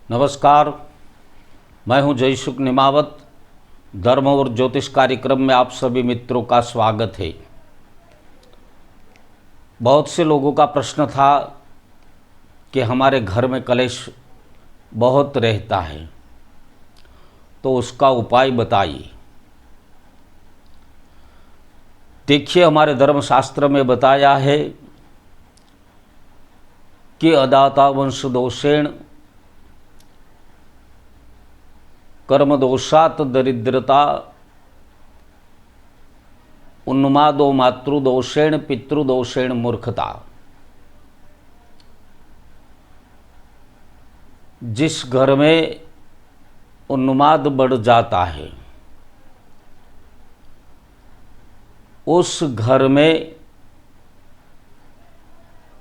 नमस्कार, मैं हूं जयसुख निमावत। धर्म और ज्योतिष कार्यक्रम में आप सभी मित्रों का स्वागत है। बहुत से लोगों का प्रश्न था कि हमारे घर में कलेश बहुत रहता है, तो उसका उपाय बताइए। देखिए, हमारे धर्मशास्त्र में बताया है कि अदाता वंश दोषेण कर्मदोषात दरिद्रता उन्मादो मातृदोषेण पितृदोषेण मूर्खता। जिस घर में उन्माद बढ़ जाता है उस घर में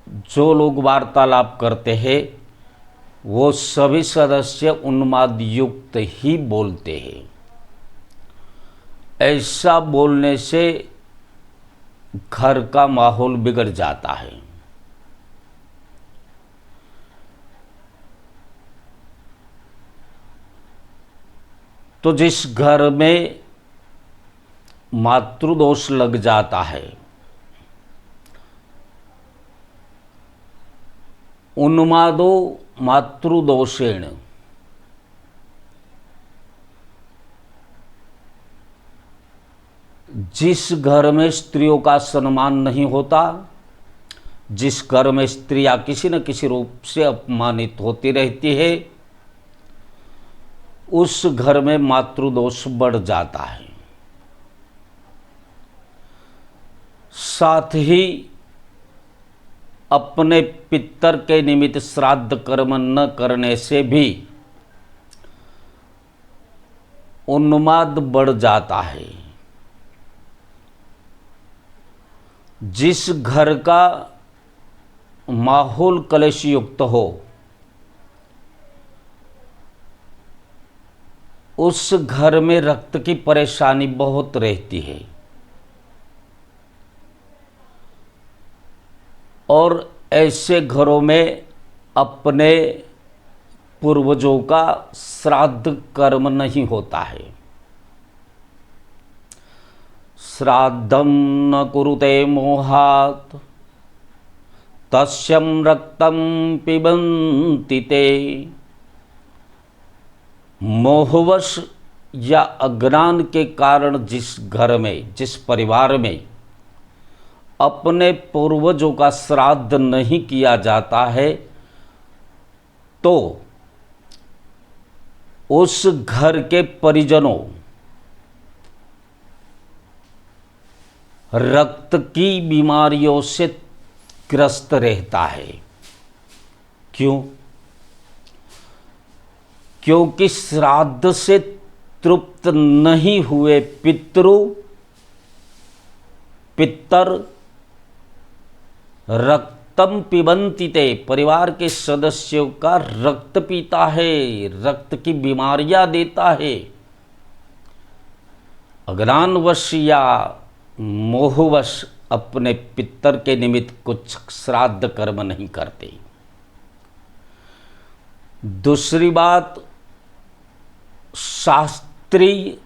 जो लोग वार्तालाप करते हैं वो सभी सदस्य उन्माद युक्त ही बोलते हैं। ऐसा बोलने से घर का माहौल बिगड़ जाता है। तो जिस घर में मातृदोष लग जाता है, उन्मादो मातृदोषेण, जिस घर में स्त्रियों का सम्मान नहीं होता, जिस घर में स्त्रियां किसी न किसी रूप से अपमानित होती रहती है, उस घर में मातृदोष बढ़ जाता है। साथ ही अपने पितर के निमित्त श्राद्ध कर्म न करने से भी उन्माद बढ़ जाता है। जिस घर का माहौल कलेश युक्त हो, उस घर में रक्त की परेशानी बहुत रहती है और ऐसे घरों में अपने पूर्वजों का श्राद्ध कर्म नहीं होता है। श्राद्धं न कुरुते मोहात् तस्यं रक्तं पिबन्ति ते। मोहवश या अज्ञान के कारण जिस घर में, जिस परिवार में अपने पूर्वजों का श्राद्ध नहीं किया जाता है, तो उस घर के परिजनों रक्त की बीमारियों से ग्रस्त रहता है। क्यों? क्योंकि श्राद्ध से तृप्त नहीं हुए पितर रक्तम पिबन्ति ते, परिवार के सदस्यों का रक्त पीता है, रक्त की बीमारियां देता है। अज्ञानवश या मोहवश अपने पितर के निमित्त कुछ श्राद्ध कर्म नहीं करते। दूसरी बात, शास्त्रीय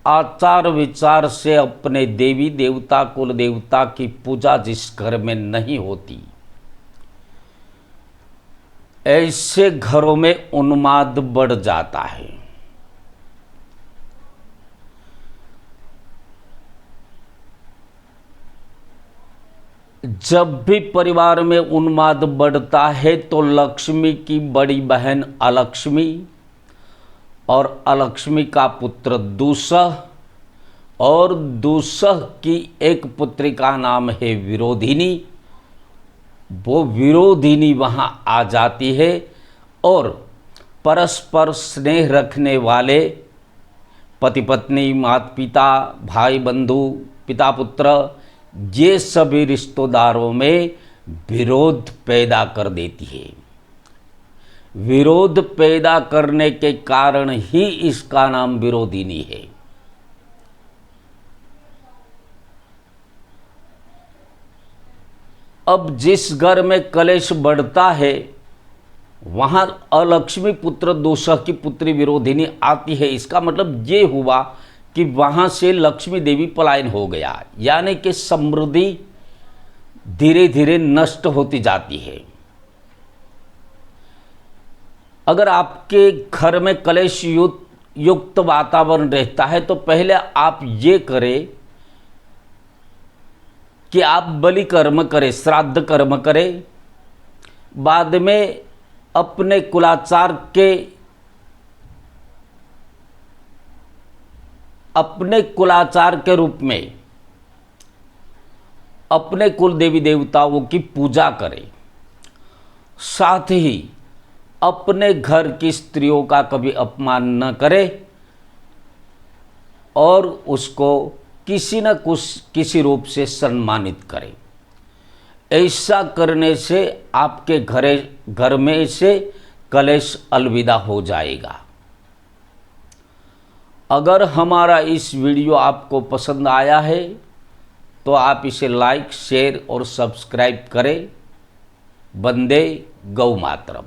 आचार विचार से अपने देवी देवता कुल देवता की पूजा जिस घर में नहीं होती, ऐसे घरों में उन्माद बढ़ जाता है। जब भी परिवार में उन्माद बढ़ता है तो लक्ष्मी की बड़ी बहन अलक्ष्मी और अलक्ष्मी का पुत्र दूसह और दूसह की एक पुत्री का नाम है विरोधिनी, वो विरोधिनी वहाँ आ जाती है और परस्पर स्नेह रखने वाले पति पत्नी, माता पिता, भाई बंधु, पिता पुत्र, ये सभी रिश्तेदारों में विरोध पैदा कर देती है। विरोध पैदा करने के कारण ही इसका नाम विरोधिनी है। अब जिस घर में कलेश बढ़ता है वहाँ अलक्ष्मी पुत्र दोषः की पुत्री विरोधिनी आती है। इसका मतलब ये हुआ कि वहाँ से लक्ष्मी देवी पलायन हो गया, यानी कि समृद्धि धीरे धीरे नष्ट होती जाती है। अगर आपके घर में कलेश युक्त वातावरण रहता है तो पहले आप ये करें कि आप बलि कर्म करें, श्राद्ध कर्म करें। बाद में अपने कुलाचार के रूप में अपने कुल देवी देवताओं की पूजा करें। साथ ही अपने घर की स्त्रियों का कभी अपमान न करें और उसको किसी न किसी रूप से सम्मानित करें। ऐसा करने से आपके घर में से कलेश अलविदा हो जाएगा। अगर हमारा इस वीडियो आपको पसंद आया है तो आप इसे लाइक, शेयर और सब्सक्राइब करें। वंदे गौ मातरम।